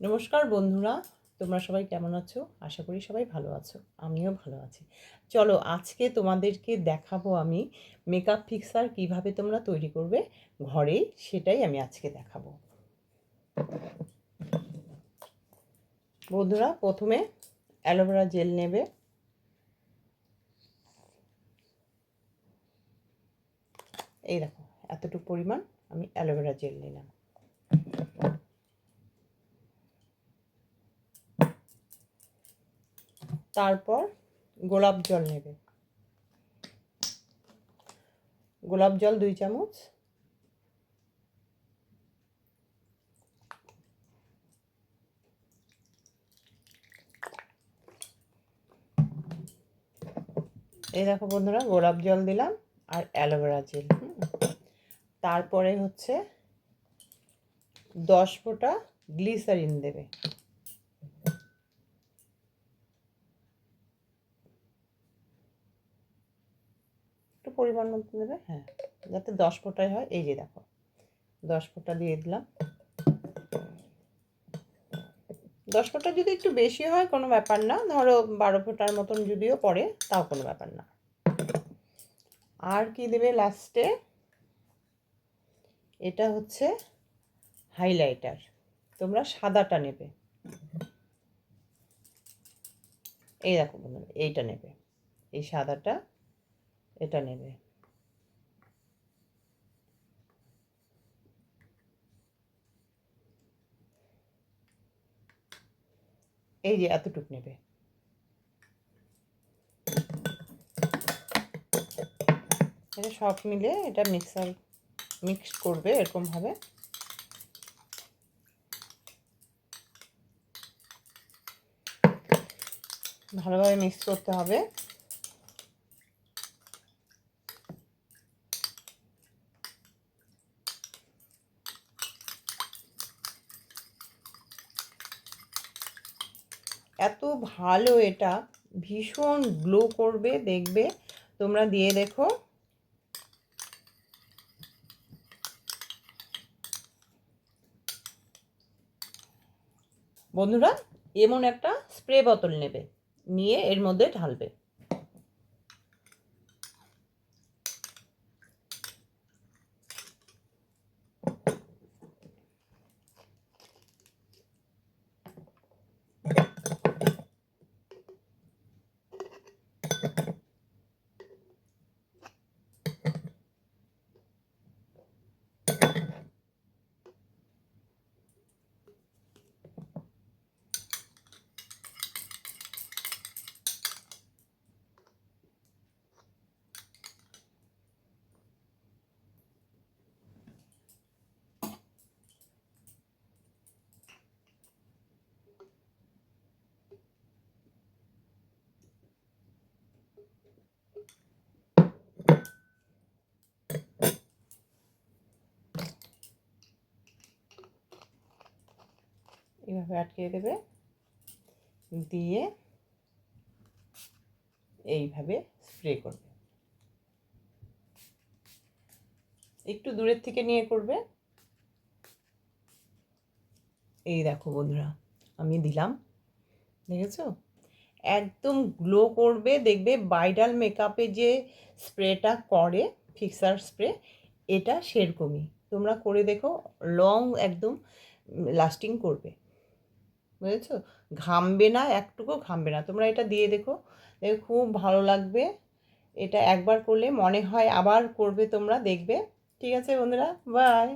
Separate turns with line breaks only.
নমস্কার বন্ধুরা, তোমরা সবাই কেমন আছো? আশা করি সবাই ভালো আছো। আমিও ভালো আছি। চলো আজকে তোমাদেরকে দেখাবো আমি মেকআপ ফিক্সার কিভাবে তোমরা তৈরি করবে ঘরেই, সেটাই আমি আজকে দেখাবো। বন্ধুরা, প্রথমে অ্যালোভেরা জেল নেবে। এই দেখো, এতটুকু পরিমাণ আমি অ্যালোভেরা জেল নিলাম। তারপর গোলাপ জল নেবে। গোলাপ জল 2 চামচ। এই দেখো বন্ধুরা, গোলাপ জল দিলাম আর অ্যালোভেরা জেল। তারপরে হচ্ছে 10 ফোঁটা গ্লিসারিন দেবে। একটু পরিমাণ মতো দেবে, হ্যাঁ, যাতে 10 ফোঁটাই হয়। এই যে দেখো, 10 ফোঁটা দিয়ে দিলাম। 10 ফোঁটা যদি একটু বেশি হয় কোনো ব্যাপার না, ধরো 12 ফোঁটার মতন যদিও পড়ে তাও কোনো ব্যাপার না। আর কি দেবে লাস্টে? এটা হচ্ছে হাইলাইটার। তোমরা সাদাটা নেবে। এই দেখো বন্ধুরা, এইটা নেবে, এই সাদাটা, এটা নেবে। এই যে এতটুকু নেবে। এটা সব মিলে এটা মিক্স করবে এরকমভাবে। ভালোভাবে মিক্স করতে হবে। এত ভালো, এটা ভীষণ গ্লো করবে, দেখবে তোমরা দিয়ে দেখো। বন্ধুরা, এমন একটা স্প্রে বোতল নেবে, নিয়ে এর মধ্যে ঢালবে। এইভাবে আটকে দেবে, দিয়ে এইভাবে স্প্রে করবে। একটু দূরের থেকে নিয়ে করবে। এই দেখো বন্ধুরা, আমি দিলাম, দেখেছো? একদম গ্লো করবে, দেখবে ব্রাইডাল মেকআপে যে স্প্রেটা করে, ফিক্সার স্প্রে, এটা সেরকমই। তোমরা করে দেখো, লং একদম লাস্টিং করবে, বুঝেছো? ঘামবে না, একটুকু ঘামবে না। তোমরা এটা দিয়ে দেখো, দেখো খুব ভালো লাগবে। এটা একবার করলে মনে হয় আবার করবে তোমরা, দেখবে। ঠিক আছে বন্ধুরা, বাই।